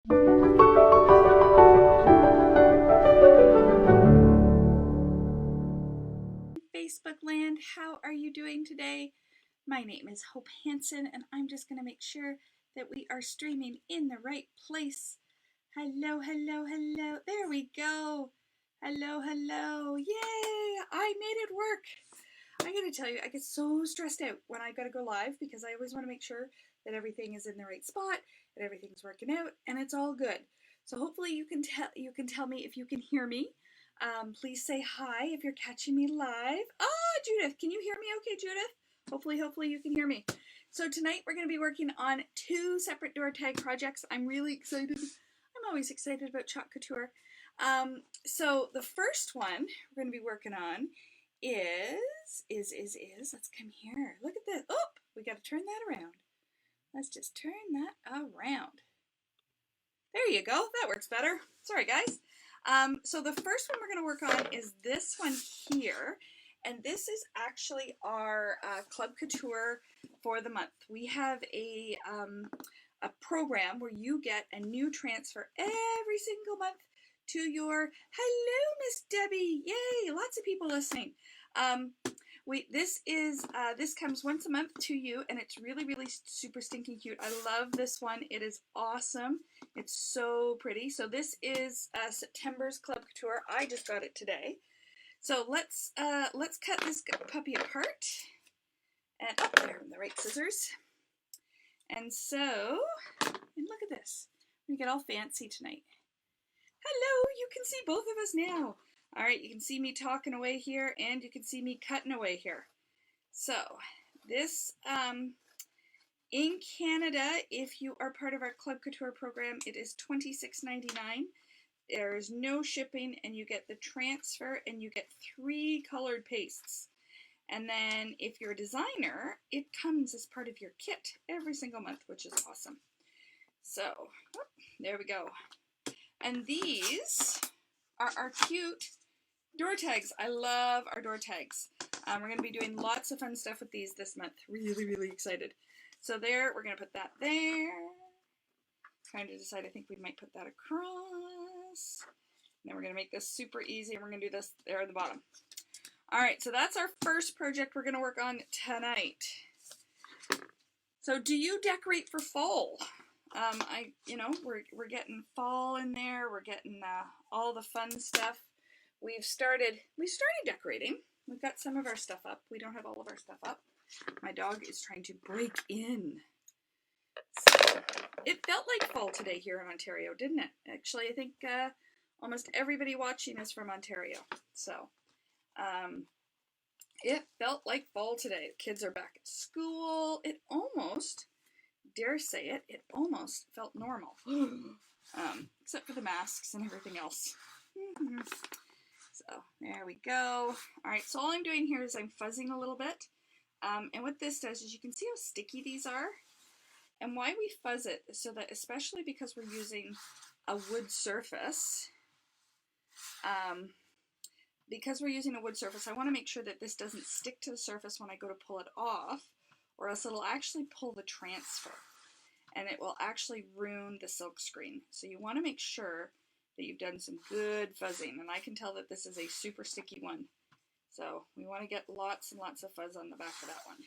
Facebook land, how are you doing today? My name is Hope Hansen, and I'm just going to make sure that we are streaming in the right place. Hello, hello, hello. There we go. Hello, hello. Yay! I made it work. I gotta tell you, I get so stressed out when I gotta go live because I always want to make sure that everything is in the right spot and everything's working out and it's all good. So hopefully you can tell me if you can hear me. Please say hi if you're catching me live. Oh, Judith, can you hear me okay, Judith? Hopefully you can hear me. So tonight we're going to be working on 2 separate door tag projects. I'm really excited. I'm always excited about Chalk Couture. So the first one we're going to be working on is, let's come here. Look at this. Oh, we got to turn that around. Let's just turn that around. There you go. That works better. Sorry, guys. So the first one we're going to work on is this one here. And this is actually our Club Couture for the month. We have a program where you get a new transfer every single month to your, hello, Miss Debbie. Yay, lots of people listening. This comes once a month to you, and it's really, really super stinking cute. I love this one. It is awesome. It's so pretty. So this is September's Club Couture. I just got it today. So let's cut this puppy apart. And oh, there are the right scissors. And so, and look at this. We get all fancy tonight. Hello, you can see both of us now. All right, you can see me talking away here, and you can see me cutting away here. So this, in Canada, if you are part of our Club Couture program, it is $26.99. There is no shipping, and you get the transfer, and you get 3 colored pastes. And then if you're a designer, it comes as part of your kit every single month, which is awesome. So, there we go. And these are our cute door tags. I love our door tags. We're going to be doing lots of fun stuff with these this month. Really, really excited. So there, we're going to put that there. Trying to decide, I think we might put that across. And then we're going to make this super easy, and we're going to do this there at the bottom. All right, so that's our first project we're going to work on tonight. So do you decorate for fall? We're getting fall in there. We're getting all the fun stuff. We started decorating. We've got some of our stuff up. We don't have all of our stuff up. My dog is trying to break in. So it felt like fall today here in Ontario, didn't it? Actually, I think almost everybody watching is from Ontario. So it felt like fall today. The kids are back at school. It almost, dare say it, it almost felt normal. Except for the masks and everything else. So there we go. All right, so all I'm doing here is I'm fuzzing a little bit. And what this does is you can see how sticky these are. And why we fuzz it is so that, especially because we're using a wood surface, I want to make sure that this doesn't stick to the surface when I go to pull it off, or else it'll actually pull the transfer, and it will actually ruin the silk screen. So you want to make sure that you've done some good fuzzing, and I can tell that this is a super sticky one. So we want to get lots and lots of fuzz on the back of that one.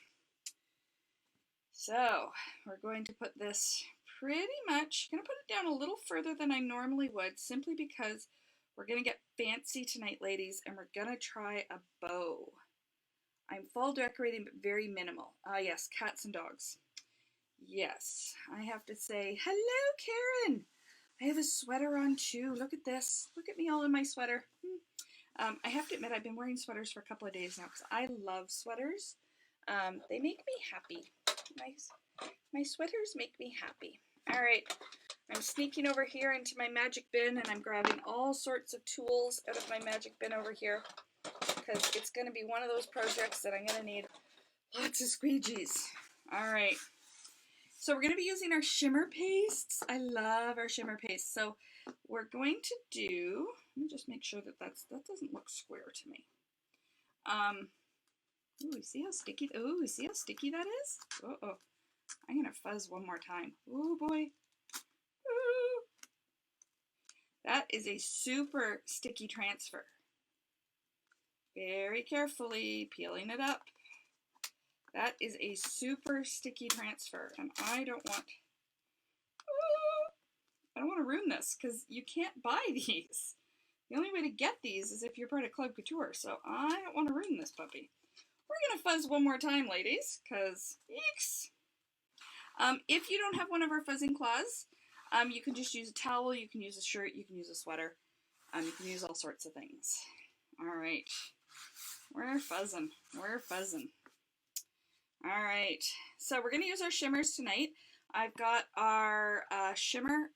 So we're going to put this pretty much, going to put it down a little further than I normally would, simply because we're going to get fancy tonight, ladies, and we're going to try a bow. I'm fall decorating, but very minimal. Yes, cats and dogs. Yes, I have to say, hello, Karen. I have a sweater on too. Look at this. Look at me all in my sweater. I have to admit, I've been wearing sweaters for a couple of days now because I love sweaters. They make me happy. My sweaters make me happy. All right, I'm sneaking over here into my magic bin, and I'm grabbing all sorts of tools out of my magic bin over here because it's going to be one of those projects that I'm going to need lots of squeegees. All right, so we're going to be using our shimmer pastes. I love our shimmer pastes. So we're going to do, let me just make sure that that doesn't look square to me. Ooh, see how sticky, ooh, see how sticky that is? Uh-oh. I'm going to fuzz one more time. Ooh, boy. Ooh. That is a super sticky transfer. Very carefully peeling it up. That is a super sticky transfer, and I don't want to ruin this because you can't buy these. The only way to get these is if you're part of Club Couture, so I don't want to ruin this puppy. We're going to fuzz one more time, ladies, because eeks. If you don't have one of our fuzzing cloths, you can just use a towel, you can use a shirt, you can use a sweater, you can use all sorts of things. All right, we're fuzzing, we're fuzzing. All right, so we're going to use our shimmers tonight. I've got our shimmer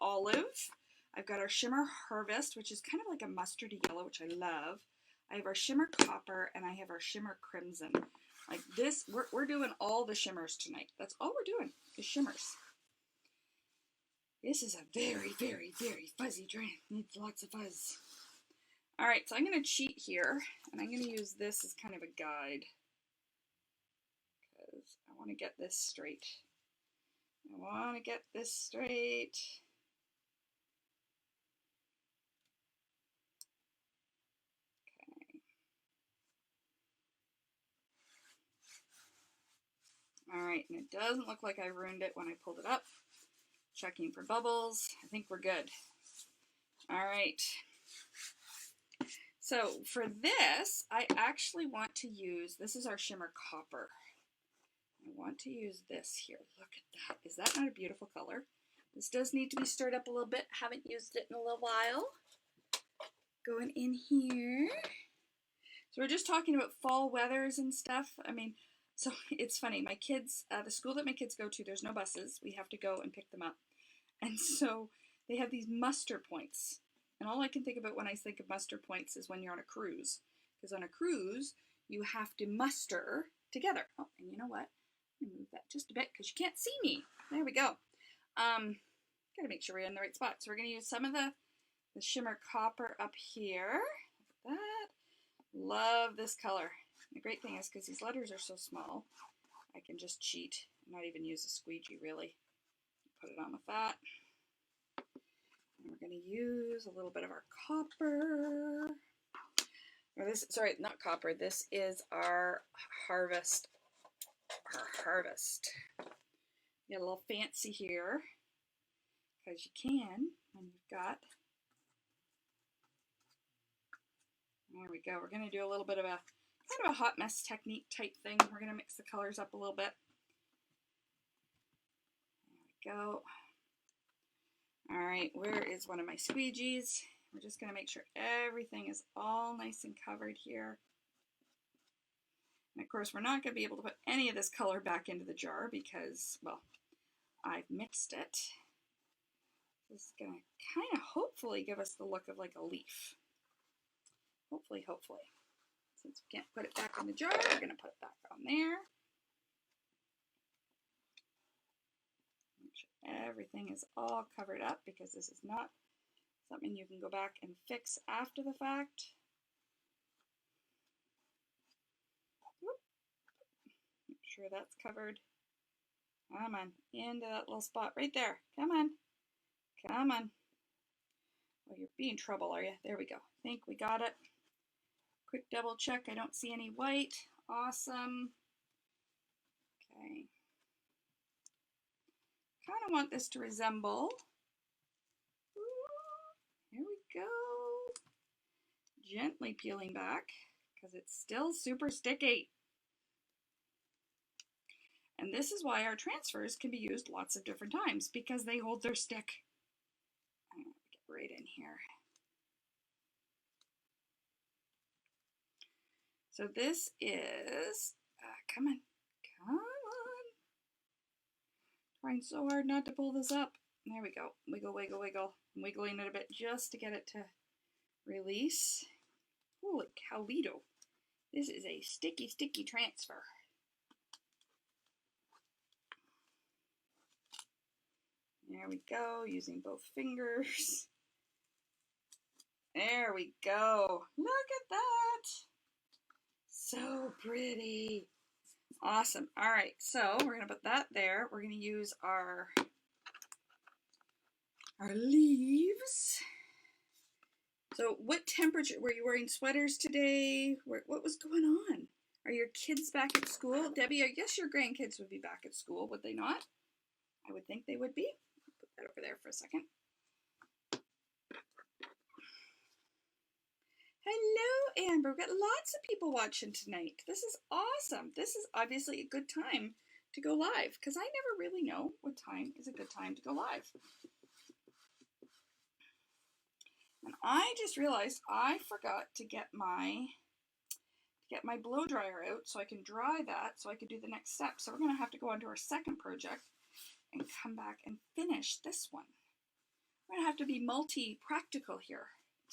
olive. I've got our shimmer harvest, which is kind of like a mustardy yellow, which I love. I have our shimmer copper, and I have our shimmer crimson. Like this, we're doing all the shimmers tonight. That's all we're doing is shimmers. This is a very, very, very fuzzy drink. Needs lots of fuzz. All right, so I'm going to cheat here, and I'm going to use this as kind of a guide because I want to get this straight. I want to get this straight. All right, and it doesn't look like I ruined it when I pulled it up. Checking for bubbles. I think we're good. All right. So for this, I actually want to use, this is our shimmer copper. I want to use this here. Look at that. Is that not a beautiful color? This does need to be stirred up a little bit. Haven't used it in a little while. Going in here. So we're just talking about fall weathers and stuff. I mean, so it's funny. My kids, the school that my kids go to, there's no buses. We have to go and pick them up. And so they have these muster points. And all I can think about when I think of muster points is when you're on a cruise. Because on a cruise, you have to muster together. Oh, and you know what? I'm going to move that just a bit because you can't see me. There we go. Got to make sure we're in the right spot. So we're going to use some of the shimmer copper up here. Look at that. Love this color. The great thing is because these letters are so small, I can just cheat and not even use a squeegee really. Put it on with that. And we're going to use a little bit of our copper. Or this, sorry, not copper. This is our harvest. Our harvest. Get a little fancy here because you can when you've got. There we go. We're going to do a little bit of a kind of a hot mess technique type thing. We're going to mix the colors up a little bit. There we go. All right, where is one of my squeegees? We're just going to make sure everything is all nice and covered here. And of course, we're not going to be able to put any of this color back into the jar because, well, I've mixed it. This is going to kind of hopefully give us the look of like a leaf. Hopefully, hopefully. Since we can't put it back in the jar, we're going to put it back on there. Make sure everything is all covered up because this is not something you can go back and fix after the fact. Make sure that's covered. Come on, into that little spot right there. Come on. Come on. Oh, you're being trouble, are you? There we go. I think we got it. Quick double check. I don't see any white. Awesome. Okay. Kind of want this to resemble. Ooh, here we go. Gently peeling back because it's still super sticky. And this is why our transfers can be used lots of different times because they hold their stick. I'm going to get right in here. So this is, come on, come on. Trying so hard not to pull this up. There we go. Wiggle, wiggle, wiggle. I'm wiggling it a bit just to get it to release. Holy cowlito. This is a sticky, sticky transfer. There we go, using both fingers. There we go. Look at that. So pretty. Awesome. All right, so we're going to put that there. We're going to use our our leaves. So what temperature, were you wearing sweaters today? What was going on? Are your kids back at school? Debbie, I guess your grandkids would be back at school, would they not? I would think they would be. Put that over there for a second. Hello, Amber. We've got lots of people watching tonight. This is awesome. This is obviously a good time to go live because I never really know what time is a good time to go live. And I just realized I forgot to get my blow dryer out so I can dry that so I can do the next step. So we're going to have to go on to our second project and come back and finish this one. We're going to have to be multi-practical here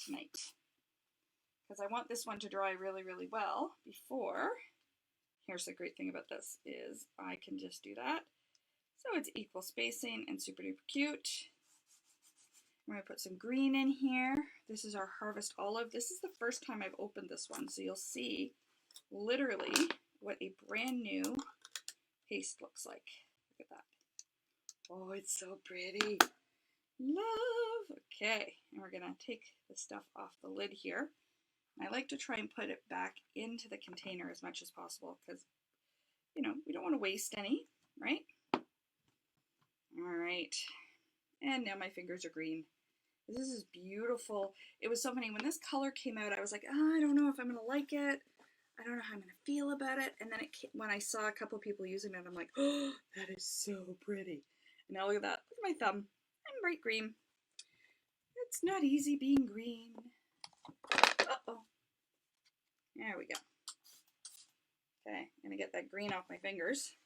tonight because I want this one to dry really, really well before. Here's the great thing about this is I can just do that. So it's equal spacing and super duper cute. I'm going to put some green in here. This is our Harvest Olive. This is the first time I've opened this one, so you'll see literally what a brand new paste looks like. Look at that. Oh, it's so pretty. Love. Okay, and we're going to take the stuff off the lid here. I like to try and put it back into the container as much as possible because, you know, we don't want to waste any, right? All right. And now my fingers are green. This is beautiful. It was so funny. When this color came out, I was like, oh, I don't know if I'm going to like it. I don't know how I'm going to feel about it. And then when I saw a couple people using it, I'm like, oh, that is so pretty. And now look at that. Look at my thumb. I'm bright green. It's not easy being green. Uh-oh. There we go. Okay, I'm going to get that green off my fingers.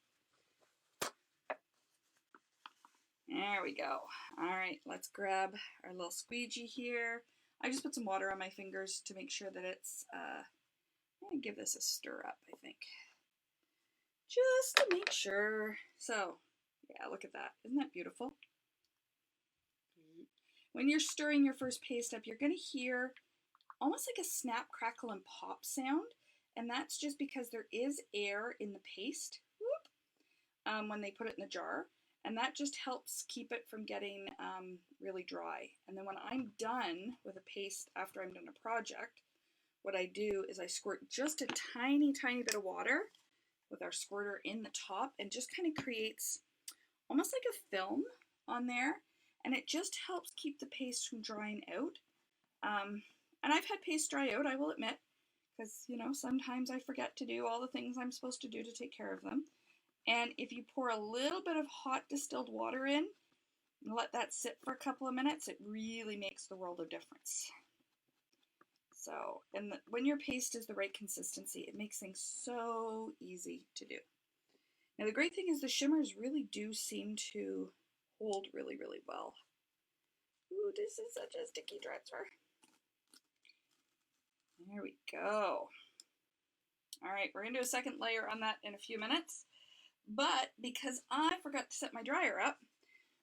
There we go. All right, let's grab our little squeegee here. I just put some water on my fingers to make sure that it's, I'm going to give this a stir up, I think. Just to make sure. So, yeah, look at that. Isn't that beautiful? When you're stirring your first paste up, you're going to hear almost like a snap, crackle, and pop sound. And that's just because there is air in the paste when they put it in the jar. And that just helps keep it from getting really dry. And then when I'm done with a paste after I'm done a project, what I do is I squirt just a tiny, tiny bit of water with our squirter in the top and just kind of creates almost like a film on there. And it just helps keep the paste from drying out. And I've had paste dry out, I will admit, because, you know, sometimes I forget to do all the things I'm supposed to do to take care of them. And if you pour a little bit of hot distilled water in and let that sit for a couple of minutes, it really makes the world of difference. So, and when your paste is the right consistency, it makes things so easy to do. Now the great thing is the shimmers really do seem to hold really, really well. Ooh, this is such a sticky transfer. There we go. All right, we're going to do a second layer on that in a few minutes. But because I forgot to set my dryer up,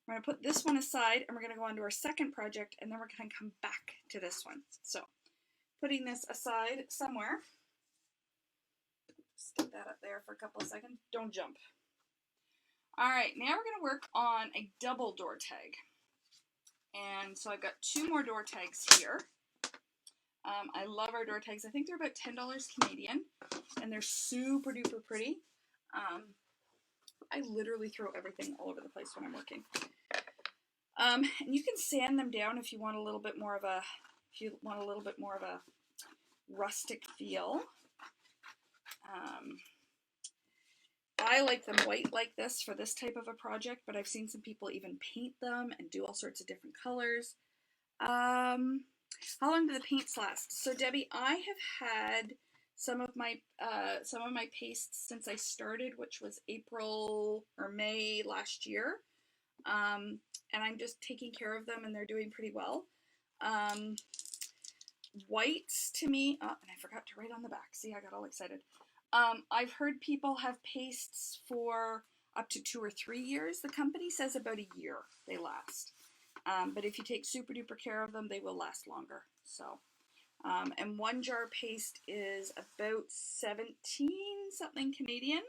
we're going to put this one aside and we're going to go on to our second project and then we're going to come back to this one. So putting this aside somewhere. Stick that up there for a couple of seconds. Don't jump. All right, now we're going to work on a double door tag. And so I've got two more door tags here. I love our door tags. I think they're about $10 Canadian and they're super duper pretty. I literally throw everything all over the place when I'm working. And you can sand them down if you want a little bit more of a, rustic feel. I like them white like this for this type of a project, but I've seen some people even paint them and do all sorts of different colors. How long do the paints last? So Debbie, I have had some of my pastes since I started, which was April or May last year, and I'm just taking care of them, and they're doing pretty well. Whites to me, and I forgot to write on the back. See, I got all excited. I've heard people have pastes for up to 2 or 3 years. The company says about a year they last. But if you take super duper care of them, they will last longer. So, and 1 jar paste is about 17 something Canadian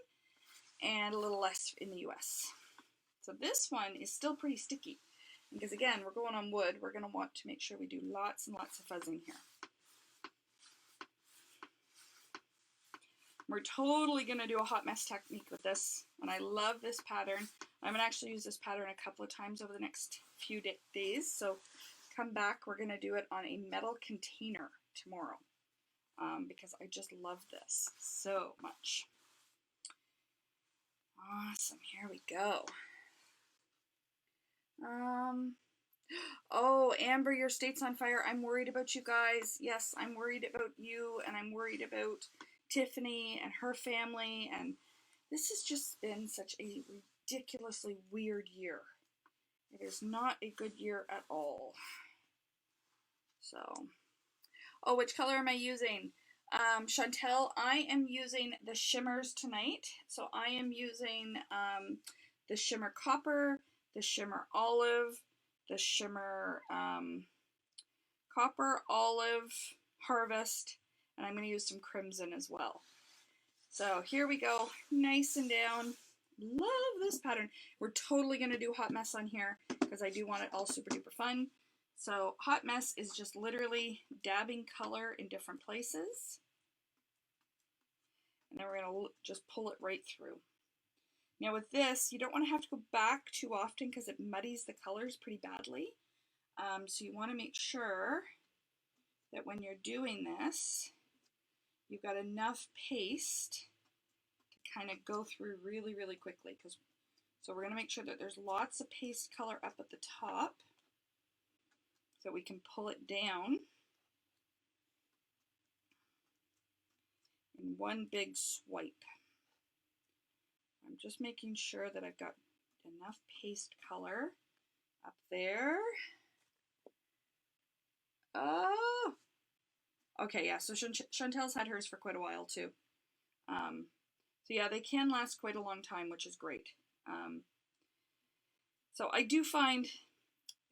and a little less in the US. So this one is still pretty sticky. Because again, we're going on wood, we're going to want to make sure we do lots and lots of fuzzing here. We're totally going to do a hot mess technique with this, and I love this pattern. I'm going to actually use this pattern a couple of times over the next few days, so come back, we're going to do it on a metal container tomorrow, because I just love this so much. Awesome, here we go. Oh, Amber, your state's on fire. I'm worried about you guys. Yes, I'm worried about you, and I'm worried about Tiffany and her family, and this has just been such a ridiculously weird year. It is not a good year at all. So, oh, which color am I using? Chantel, I am using the shimmers tonight. So I am using the shimmer copper, the shimmer olive, the shimmer copper, olive, harvest, and I'm going to use some crimson as well. So here we go, nice and down. Love this pattern. We're totally going to do hot mess on here because I do want it all super duper fun. So hot mess is just literally dabbing color in different places. And then we're going to just pull it right through. Now with this, you don't want to have to go back too often because it muddies the colors pretty badly. So you want to make sure that when you're doing this, you've got enough paste to kind of go through really, really quickly. So we're going to make sure that there's lots of paste color up at the top so we can pull it down in one big swipe. I'm just making sure that I've got enough paste color up there. Oh, okay, yeah, so Chantel's had hers for quite a while too. So yeah, they can last quite a long time, which is great. So I do find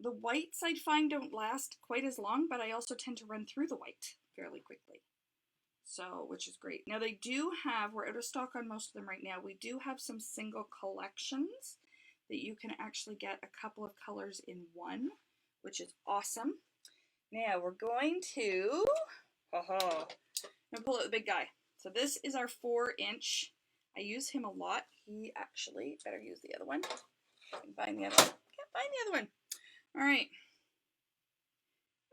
the whites I find don't last quite as long, but I also tend to run through the white fairly quickly. So, which is great. Now they do have, we're out of stock on most of them right now, we do have some single collections that you can actually get a couple of colors in one, which is awesome. Now we're going to, I'm gonna pull out the big guy. So this is our 4-inch. I use him a lot. He actually, better use the other one. I can find the other one. Can't find the other one. All right.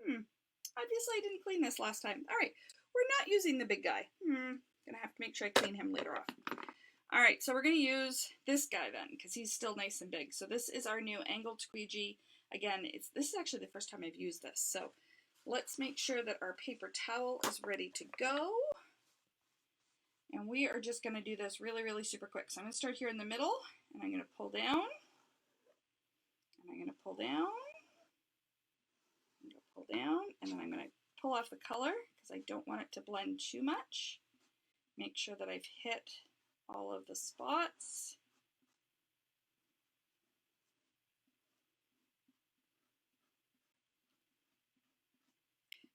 Obviously I didn't clean this last time. All right. We're not using the big guy. Gonna have to make sure I clean him later off. All right, so we're gonna use this guy then, because he's still nice and big. So this is our new angled squeegee. Again, this is actually the first time I've used this. So let's make sure that our paper towel is ready to go. And we are just gonna do this really, really super quick. So I'm gonna start here in the middle, and I'm gonna pull down, and I'm gonna pull down, I'm gonna pull down, and then I'm gonna pull off the color because I don't want it to blend too much. Make sure that I've hit all of the spots.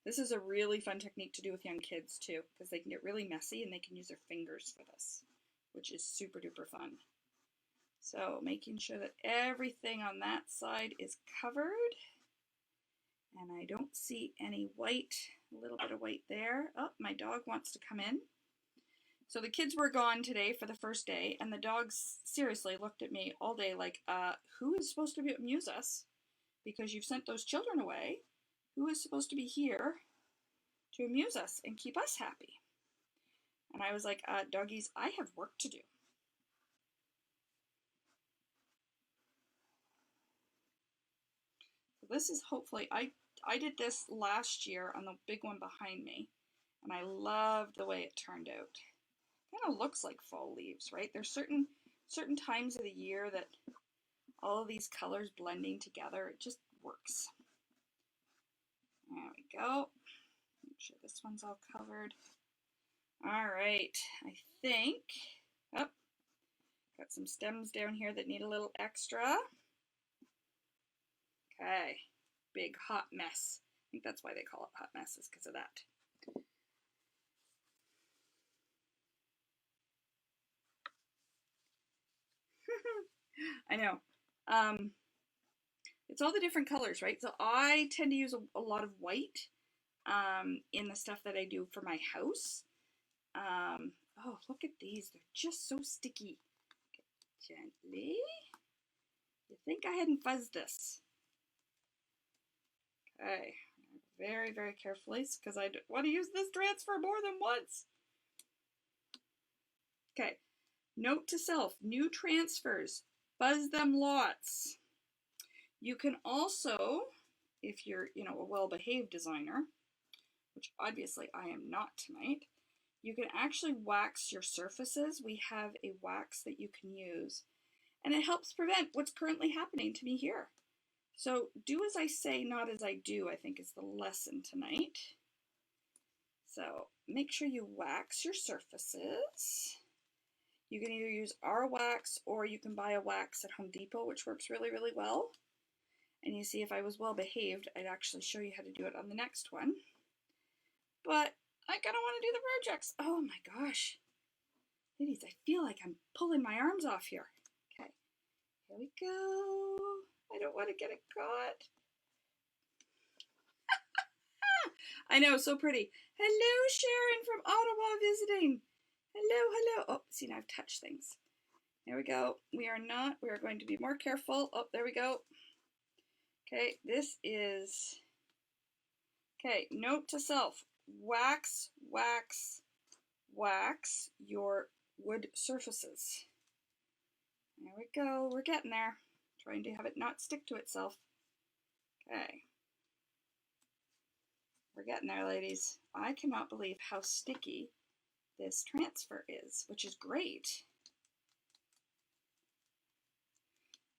This is a really fun technique to do with young kids too, because they can get really messy and they can use their fingers for this, which is super duper fun. So making sure that everything on that side is covered. And I don't see any white, a little bit of white there. Oh, my dog wants to come in. So the kids were gone today for the first day, and the dogs seriously looked at me all day like, who is supposed to amuse us? Because you've sent those children away. Who is supposed to be here to amuse us and keep us happy? And I was like, doggies, I have work to do. So this is hopefully, I did this last year on the big one behind me, and I loved the way it turned out. Kind of looks like fall leaves, right? There's certain times of the year that all of these colors blending together, it just works. There we go. Make sure this one's all covered. All right, I think, oh, got some stems down here that need a little extra. Okay, big hot mess. I think that's why they call it hot mess, is because of that. I know. it's all the different colors, right? So I tend to use a lot of white in the stuff that I do for my house. Oh, look at these. They're just so sticky. Gently. You think I hadn't fuzzed this? Okay. Very, very carefully, because I want to use this transfer more than once. Okay. Note to self, new transfers. Fuzz them lots. You can also, if you're, a well-behaved designer, which obviously I am not tonight, you can actually wax your surfaces. We have a wax that you can use, and it helps prevent what's currently happening to me here. So do as I say, not as I do, I think is the lesson tonight. So make sure you wax your surfaces. You can either use our wax or you can buy a wax at Home Depot, which works really, really well. And you see, if I was well behaved, I'd actually show you how to do it on the next one. But I kind of want to do the projects. Oh my gosh. Ladies, I feel like I'm pulling my arms off here. Okay, here we go. I don't want to get it caught. I know, so pretty. Hello, Sharon from Ottawa visiting. Hello, hello. Oh, see, now I've touched things. There we go. We are going to be more careful. Oh, there we go. Okay, this is, okay, note to self, wax, wax, wax your wood surfaces. There we go, we're getting there. Trying to have it not stick to itself. Okay. We're getting there, ladies. I cannot believe how sticky this transfer is, which is great.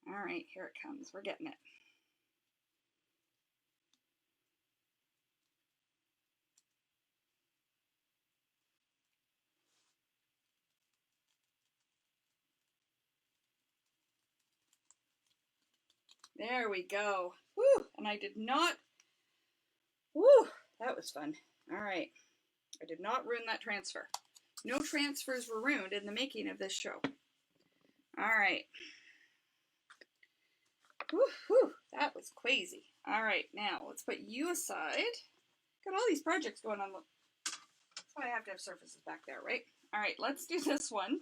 All right, here it comes. We're getting it. There we go. Woo! And I did not, woo, that was fun. All right. I did not ruin that transfer. No transfers were ruined in the making of this show. All right. Woo, woo, that was crazy. All right, now let's put you aside. Got all these projects going on. That's why I have to have surfaces back there, right? All right, let's do this one.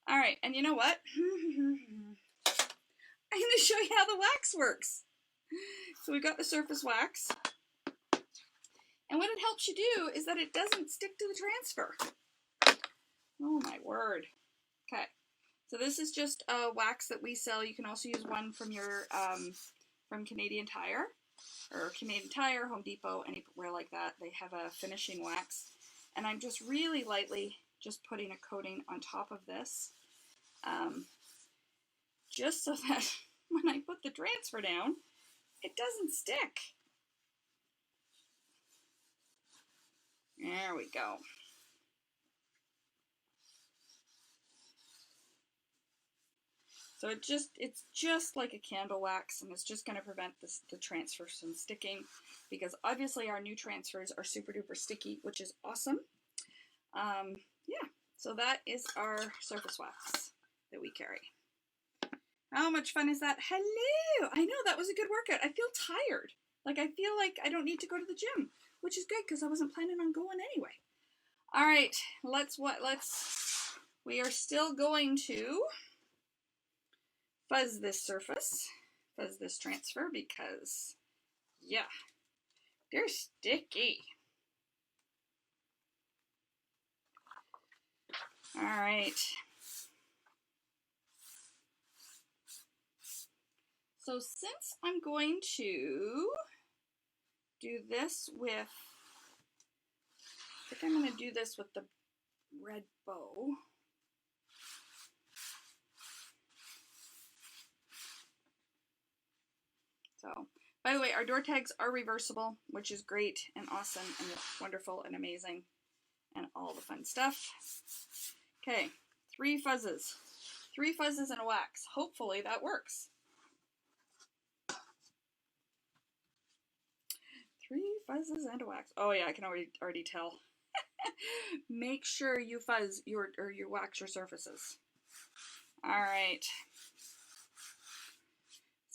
All right, and you know what? I'm going to show you how the wax works. So we got the surface wax. And what it helps you do is that it doesn't stick to the transfer. Oh my word. Okay. So this is just a wax that we sell. You can also use one from your from Canadian Tire or Canadian Tire, Home Depot, anywhere like that. They have a finishing wax. And I'm just really lightly just putting a coating on top of this. Just so that when I put the transfer down, it doesn't stick. There we go. So it's just like a candle wax, and it's just going to prevent the transfers from sticking, because obviously our new transfers are super duper sticky, which is awesome. Yeah, so that is our surface wax that we carry. How much fun is that? Hello! I know, that was a good workout. I feel tired. Like, I feel like I don't need to go to the gym, which is good because I wasn't planning on going anyway. All right, we are still going to fuzz this surface, fuzz this transfer, because, yeah, they're sticky. All right. So since I'm going to do this with, I think I'm going to do this with the red bow. So, by the way, our door tags are reversible, which is great and awesome and wonderful and amazing and all the fun stuff. Okay, 3 fuzzes. 3 fuzzes and a wax. Hopefully that works. 3 fuzzes and a wax. Oh yeah, I can already tell. Make sure you fuzz you wax your surfaces. All right.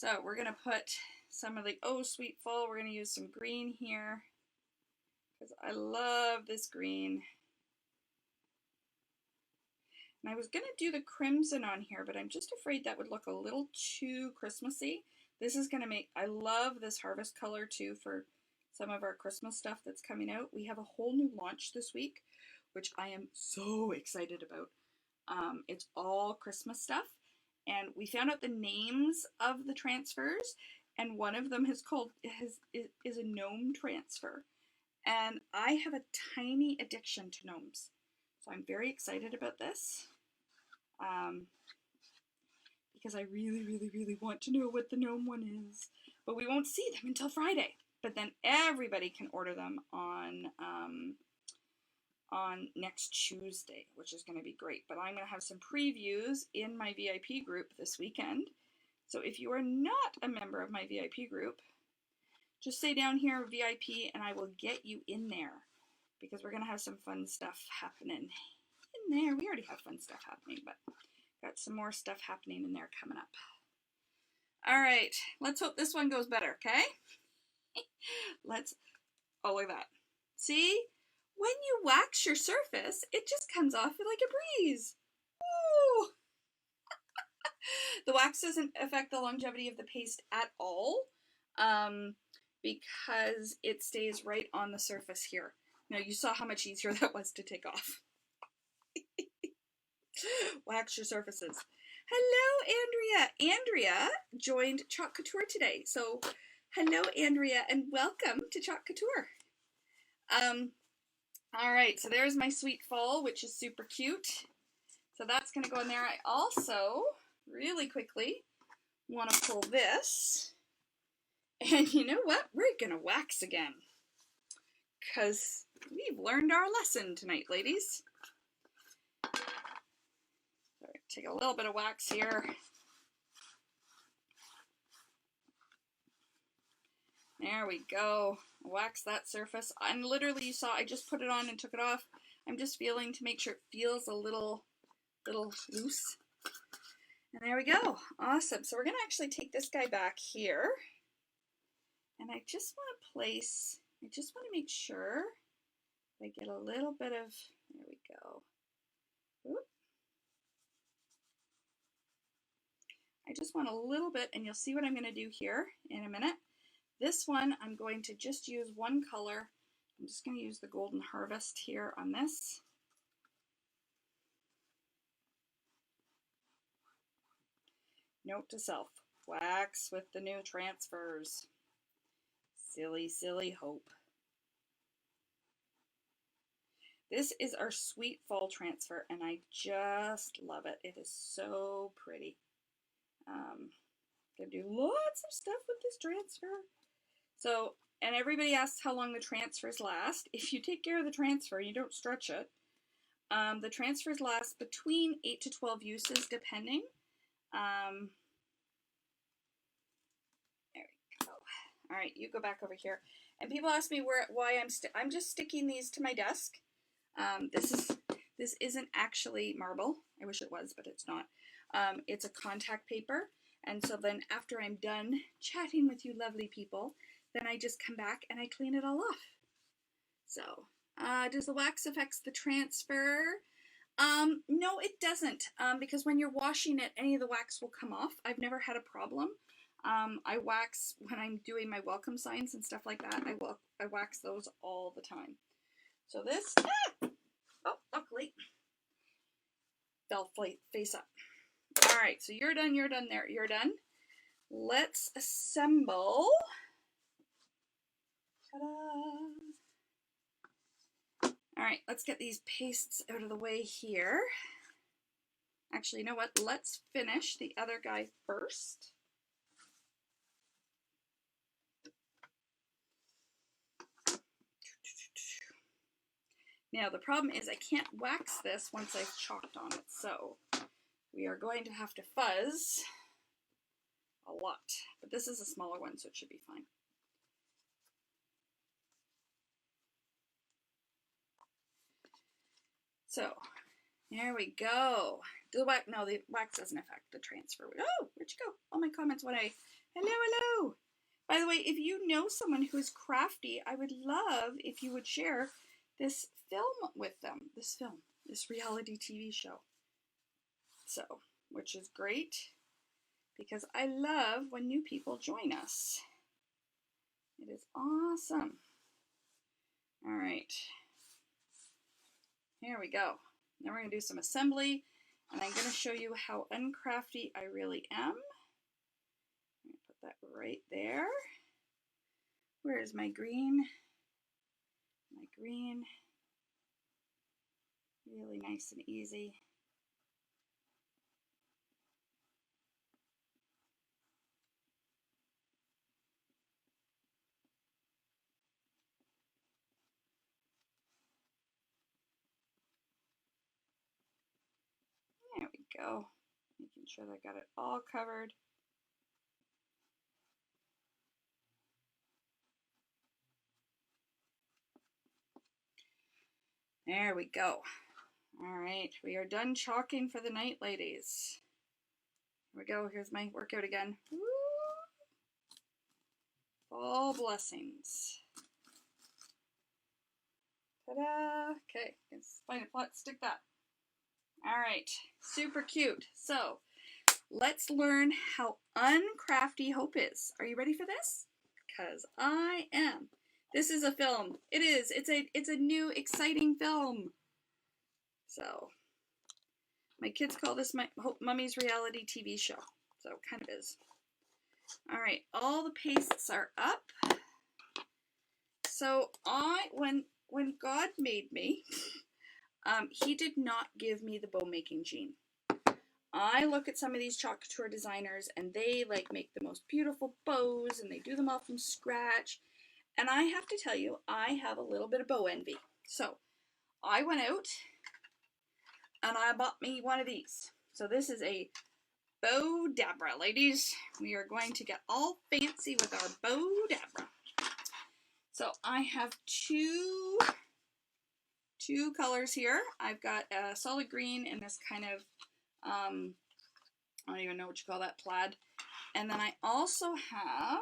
So we're going to put some of the Oh Sweet Fall. We're going to use some green here because I love this green. And I was going to do the crimson on here, but I'm just afraid that would look a little too Christmassy. This is going to make, I love this harvest color too for some of our Christmas stuff that's coming out. We have a whole new launch this week, which I am so excited about. It's all Christmas stuff. And we found out the names of the transfers, and one of them is a gnome transfer. And I have a tiny addiction to gnomes. So I'm very excited about this. Because I really, really, really want to know what the gnome one is. But we won't see them until Friday. But then everybody can order them on next Tuesday, which is going to be great. But I'm going to have some previews in my VIP group this weekend. So if you are not a member of my VIP group, just say down here VIP and I will get you in there. Because we're going to have some fun stuff happening in there. We already have fun stuff happening, but got some more stuff happening in there coming up. All right, let's hope this one goes better, okay? Oh, look at that. See? When you wax your surface, it just comes off like a breeze. Ooh. The wax doesn't affect the longevity of the paste at all because it stays right on the surface here. Now, you saw how much easier that was to take off. Wax your surfaces. Hello, Andrea. Andrea joined Chalk Couture today. So, hello, Andrea, and welcome to Chalk Couture. All right, so there's my Sweet Fall, which is super cute. So that's going to go in there. I also, really quickly, want to pull this. And you know what? We're going to wax again. Because we've learned our lesson tonight, ladies. Take a little bit of wax here. There we go. Wax that surface. And literally, you saw I just put it on and took it off. I'm just feeling to make sure it feels a little loose. And there we go. Awesome. So we're going to actually take this guy back here. And I just want to make sure I get a little bit of, there we go. Oop. I just want a little bit, and you'll see what I'm going to do here in a minute. This one, I'm going to just use one color. I'm just going to use the Golden Harvest here on this. Note to self, wax with the new transfers. Silly, silly hope. This is our Sweet Fall transfer, and I just love it. It is so pretty. Gonna do lots of stuff with this transfer. So, and everybody asks how long the transfers last. If you take care of the transfer, you don't stretch it. The transfers last between 8 to 12 uses, depending. There we go. All right, you go back over here. And people ask me why I'm just sticking these to my desk. This isn't actually marble. I wish it was, but it's not. It's a contact paper. And so then after I'm done chatting with you lovely people, then I just come back and I clean it all off. So, does the wax affect the transfer? No, it doesn't. Because when you're washing it, any of the wax will come off. I've never had a problem. I wax when I'm doing my welcome signs and stuff like that. I wax those all the time. So this, oh, luckily, fell face up. All right, so you're done there, you're done. Let's assemble. Ta-da! All right, let's get these pastes out of the way here. Actually, you know what? Let's finish the other guy first. Now, the problem is I can't wax this once I've chalked on it, so we are going to have to fuzz a lot. But this is a smaller one, so it should be fine. So, there we go. The wax doesn't affect the transfer. Oh, where'd you go? All my comments when I Hello, hello. By the way, if you know someone who is crafty, I would love if you would share this film with them. This reality TV show. So, which is great because I love when new people join us. It is awesome. All right. Here we go. Now we're going to do some assembly, and I'm going to show you how uncrafty I really am. I'm going to put that right there. Where is my green? My green. Really nice and easy. There we go. Making sure that I got it all covered. There we go. All right, we are done chalking for the night, ladies. Here we go. Here's my workout again. Woo! Fall blessings. Ta-da! Okay, let's find a plot, stick that. All right, super cute. So let's learn how uncrafty Hope is. Are you ready for this? Because I am. This is a film. It is. It's a new, exciting film. So my kids call this my Hope Mummy's reality TV show. So it kind of is. All right, all the pastes are up. So when God made me, he did not give me the bow making gene. I look at some of these Couture designers and they like make the most beautiful bows and they do them all from scratch. And I have to tell you, I have a little bit of bow envy. So I went out and I bought me one of these. So this is a Bow Dabra, ladies. We are going to get all fancy with our Bow Dabra. So I have two colors here. I've got a solid green and this kind of, I don't even know what you call that, plaid. And then I also have,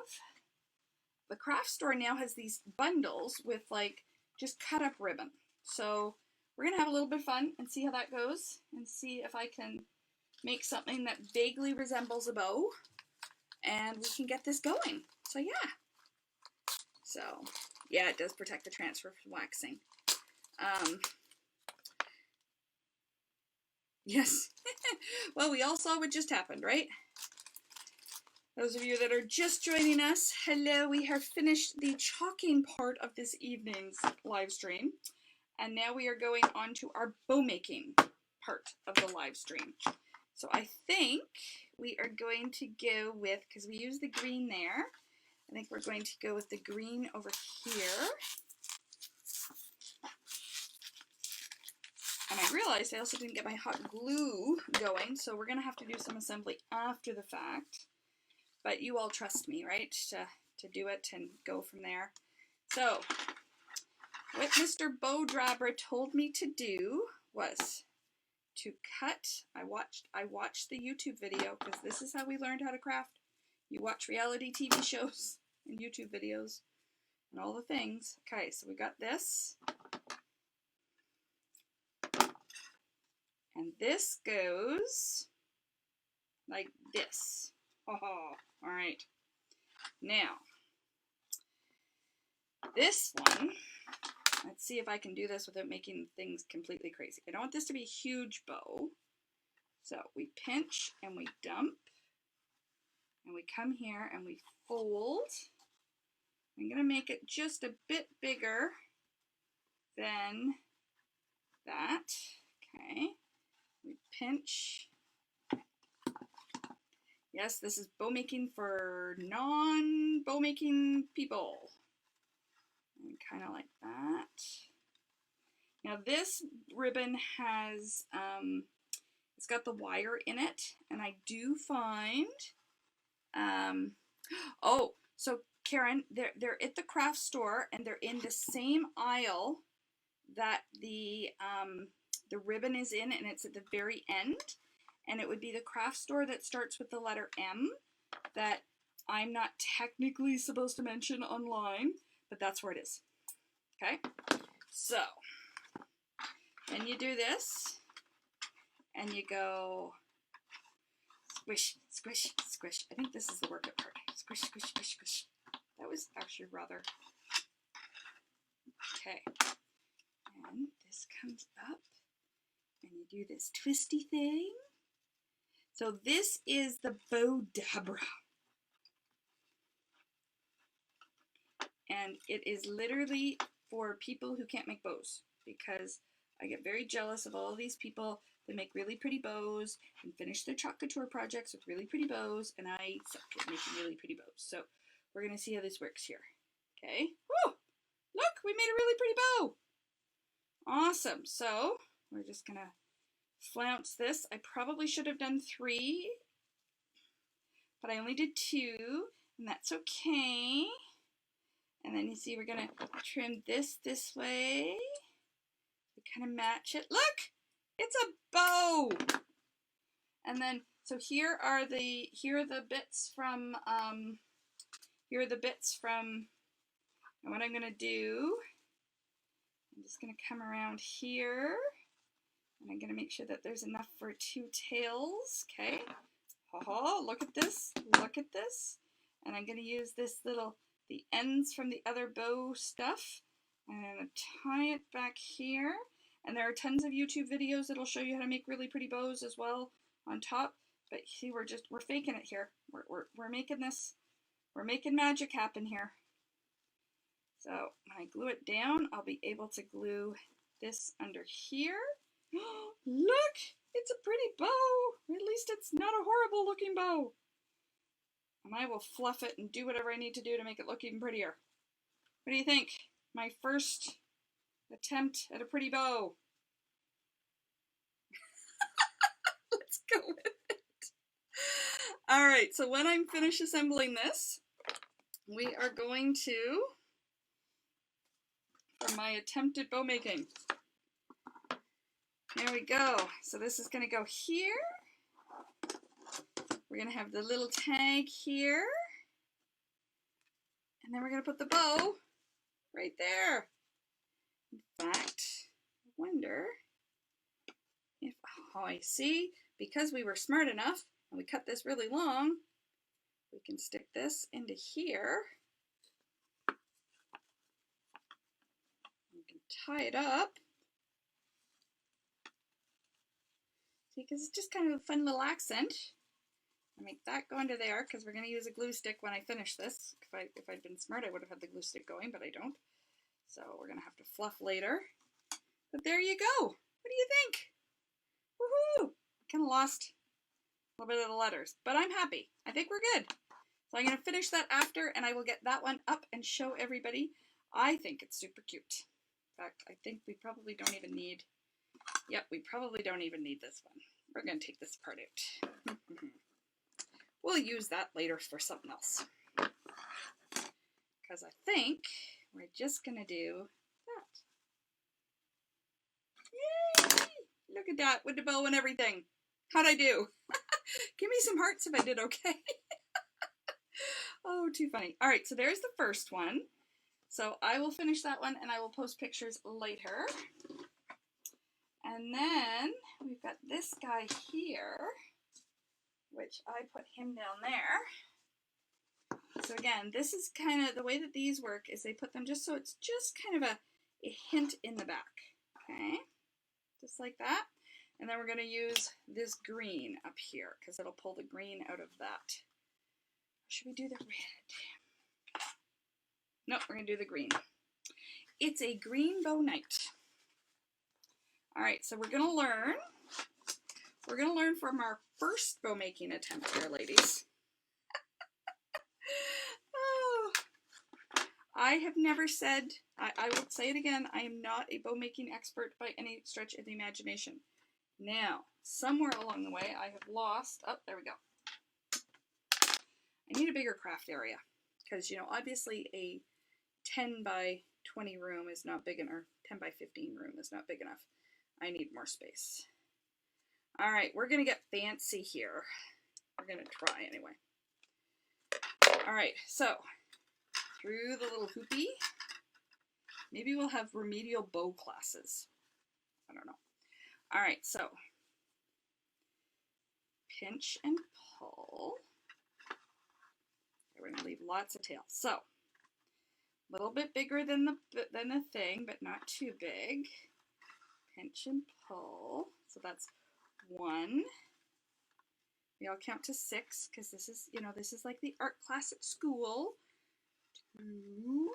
the craft store now has these bundles with like just cut up ribbon. So we're going to have a little bit of fun and see how that goes and see if I can make something that vaguely resembles a bow and we can get this going. So yeah. So yeah, it does protect the transfer from waxing. Yes. Well, we all saw what just happened, right? Those of you that are just joining us, hello. We have finished the chalking part of this evening's live stream. And now we are going on to our bow making part of the live stream. So I think we are going to go with, because we use the green there, I think we're going to go with the green over here. And I realized I also didn't get my hot glue going, so we're going to have to do some assembly after the fact. But you all trust me, right, to do it and go from there. So what Mr. Bow Dabra told me to do was to cut. I watched the YouTube video because this is how we learned how to craft. You watch reality TV shows and YouTube videos and all the things. Okay, so we got this. And this goes like this. Oh, all right. Now, this one, let's see if I can do this without making things completely crazy. I don't want this to be a huge bow. So we pinch and we dump. And we come here and we fold. I'm going to make it just a bit bigger than that. Okay. We pinch. Yes, this is bow making for non-bow making people. And kind of like that. Now this ribbon has, it's got the wire in it, and I do find, oh, so Karen, they're at the craft store, and they're in the same aisle that the ribbon is in, and it's at the very end. And it would be the craft store that starts with the letter M that I'm not technically supposed to mention online, but that's where it is. Okay, so then you do this, and you go squish, squish, squish. I think this is the workout part. Squish, squish, squish, squish. That was actually rather... Okay, and this comes up, and you do this twisty thing. So this is the bow dabra. And it is literally for people who can't make bows, because I get very jealous of all these people that make really pretty bows and finish their chalk couture projects with really pretty bows, and I suck at making really pretty bows. So we're going to see how this works here. Okay. Woo! Look, we made a really pretty bow. Awesome. So we're just going to flounce this. I probably should have done 3, but I only did 2, and that's okay. And then you see we're going to trim this way. We kind of match it. Look! It's a bow! And then, so here are the bits from, and what I'm going to do, I'm just going to come around here, and I'm going to make sure that there's enough for 2 tails, okay? Oh, look at this, and I'm going to use this little, the ends from the other bow stuff. I'm going to tie it back here, and there are tons of YouTube videos that'll show you how to make really pretty bows as well on top, but see, we're faking it here. We're making this, we're making magic happen here. So when I glue it down, I'll be able to glue this under here. Look, it's a pretty bow. At least it's not a horrible looking bow. And I will fluff it and do whatever I need to do to make it look even prettier. What do you think? My first attempt at a pretty bow. Let's go with it. All right, so when I'm finished assembling this, we are going to, for my attempted bow making. There we go. So this is going to go here. We're going to have the little tag here. And then we're going to put the bow right there. In fact, I wonder if, oh, I see, because we were smart enough and we cut this really long, we can stick this into here. We can tie it up. See, because it's just kind of a fun little accent. I make that go into there because we're going to use a glue stick when I finish this. If I'd been smart, I would have had the glue stick going, but I don't. So we're going to have to fluff later. But there you go. What do you think? Woohoo! Kind of lost a little bit of the letters, but I'm happy. I think we're good. So I'm going to finish that after, and I will get that one up and show everybody. I think it's super cute. In fact, I think we probably don't even need, yep, we probably don't even need this one. We're going to take this part out. We'll use that later for something else. Because I think we're just going to do that. Yay! Look at that with the bow and everything. How'd I do? Give me some hearts if I did okay. Oh, too funny. All right, so there's the first one. So I will finish that one and I will post pictures later. And then we've got this guy here, which I put him down there. So again, this is kind of the way that these work is they put them just so it's just kind of a hint in the back. Okay, just like that. And then we're going to use this green up here because it'll pull the green out of that. Should we do the red? No, we're going to do the green. It's a green bow night. All right, so we're going to learn. We're going to learn from our first bow making attempt here, ladies. Oh, I have never said, I will say it again, I am not a bow making expert by any stretch of the imagination. Now, somewhere along the way, I have lost, oh, there we go. I need a bigger craft area because, you know, obviously a 10 by 20 room is not big enough, or 10 by 15 room is not big enough. I need more space. All right, we're going to get fancy here. We're going to try anyway. All right, so through the little hoopy. Maybe we'll have remedial bow classes. I don't know. All right, so pinch and pull. We're going to leave lots of tail. So a little bit bigger than the thing, but not too big. Pinch and pull. So that's 1. We all count to 6 because this is, you know, this is like the art class at school. 2.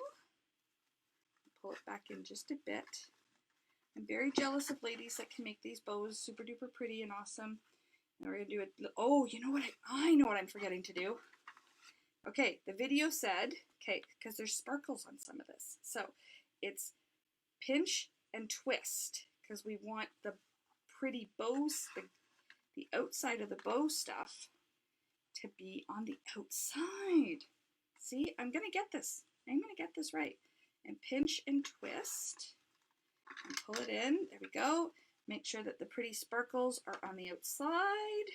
Pull it back in just a bit. I'm very jealous of ladies that can make these bows super duper pretty and awesome. And we're going to do it. Oh, you know what? I know what I'm forgetting to do. Okay, the video said, okay, because there's sparkles on some of this. So it's pinch and twist because we want the pretty bows, the outside of the bow stuff to be on the outside. See, I'm going to get this. I'm going to get this right. And pinch and twist and pull it in. There we go. Make sure that the pretty sparkles are on the outside.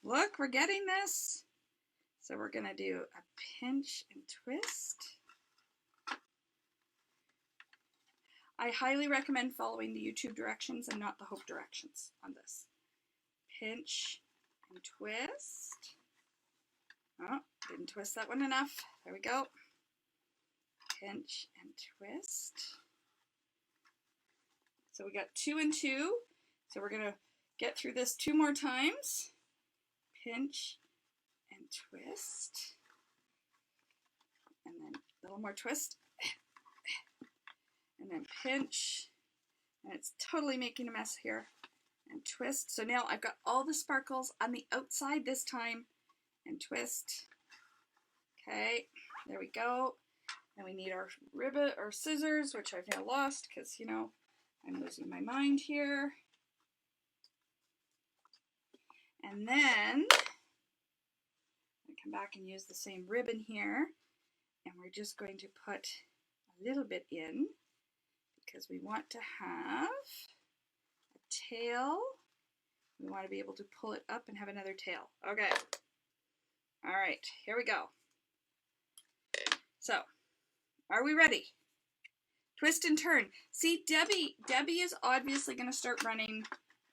Look, we're getting this. So we're going to do a pinch and twist. I highly recommend following the YouTube directions and not the Hope directions on this. Pinch and twist. Oh, didn't twist that one enough. There we go. Pinch and twist. So we got 2 and 2. So we're going to get through this 2 more times. Pinch and twist. And then a little more twist. And then pinch. And it's totally making a mess here. And twist. So now I've got all the sparkles on the outside this time. And twist. Okay, there we go. And we need our ribbon or scissors, which I've now lost because, you know, I'm losing my mind here. And then I come back and use the same ribbon here. And we're just going to put a little bit in because we want to have a tail. We want to be able to pull it up and have another tail. Okay. All right, here we go. So, are we ready? Twist and turn. See, Debbie is obviously going to start running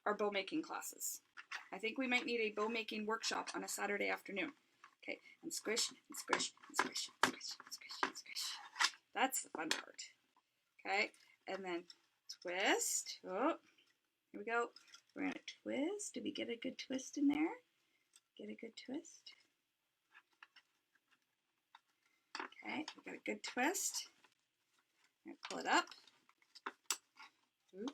our bow making classes. I think we might need a bow making workshop on a Saturday afternoon. Okay, and squish, and squish, and squish, and squish, and squish, and squish. That's the fun part. Okay, and then twist. Oh, here we go. We're going to twist. Did we get a good twist in there? Get a good twist. Okay, we got a good twist. I'm going to pull it up. And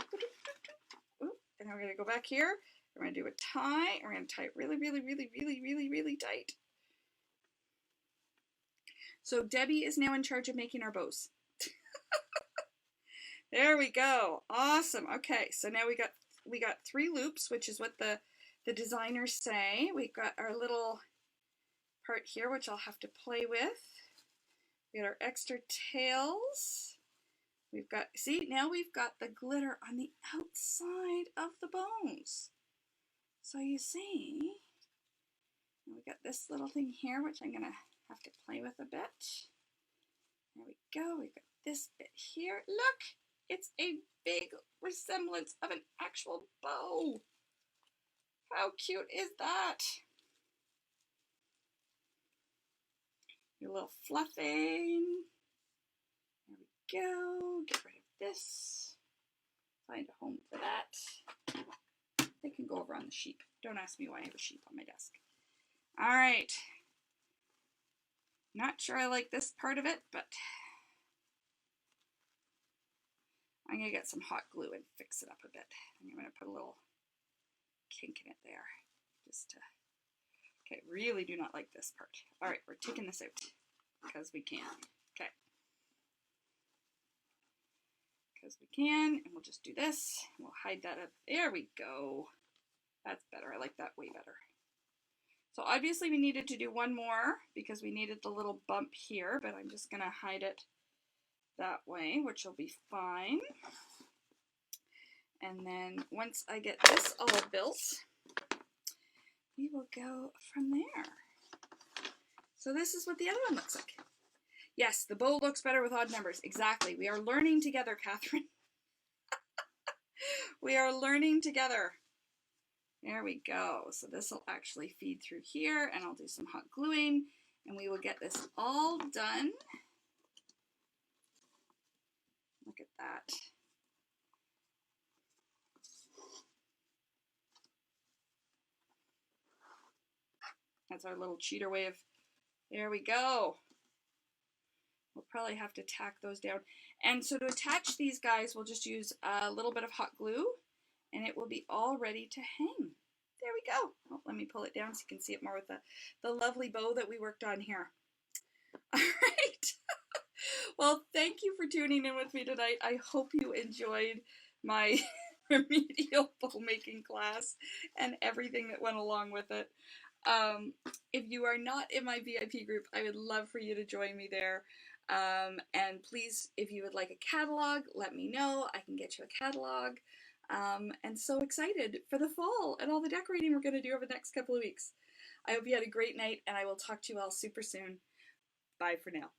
then we're going to go back here. We're going to do a tie. We're going to tie it really, really, really, really, really, really tight. So Debbie is now in charge of making our bows. There we go. Awesome. Okay, so now we got 3 loops, which is what the designers say. We've got our little part here, which I'll have to play with. We got our extra tails. We've got, see, now we've got the glitter on the outside of the bows. So you see, we got this little thing here, which I'm going to have to play with a bit. There we go. We've got this bit here. Look, it's a big resemblance of an actual bow. How cute is that? Your little fluffing. There we go. Get rid of this. Find a home for that. They can go over on the sheep. Don't ask me why I have a sheep on my desk. All right. Not sure I like this part of it, but I'm going to get some hot glue and fix it up a bit. I'm going to put a little kink in it there. Just to, okay, really do not like this part. All right, we're taking this out because we can. Okay. Because we can, and we'll just do this. We'll hide that up. There we go. That's better. I like that way better. So obviously we needed to do one more because we needed the little bump here, but I'm just going to hide it that way, which will be fine. And then once I get this all built, we will go from there. So this is what the other one looks like. Yes, the bow looks better with odd numbers. Exactly. We are learning together, Catherine. We are learning together. There we go. So this will actually feed through here, and I'll do some hot gluing, and we will get this all done. Look at that. That's our little cheater way of, there we go. We'll probably have to tack those down. And so to attach these guys, we'll just use a little bit of hot glue, and it will be all ready to hang. There we go. Oh, let me pull it down so you can see it more with the lovely bow that we worked on here. All right. Well, thank you for tuning in with me tonight. I hope you enjoyed my remedial bow making class and everything that went along with it. If you are not in my VIP group, I would love for you to join me there. And please, if you would like a catalog, let me know. I can get you a catalog. And so excited for the fall and all the decorating we're going to do over the next couple of weeks. I hope you had a great night, and I will talk to you all super soon. Bye for now.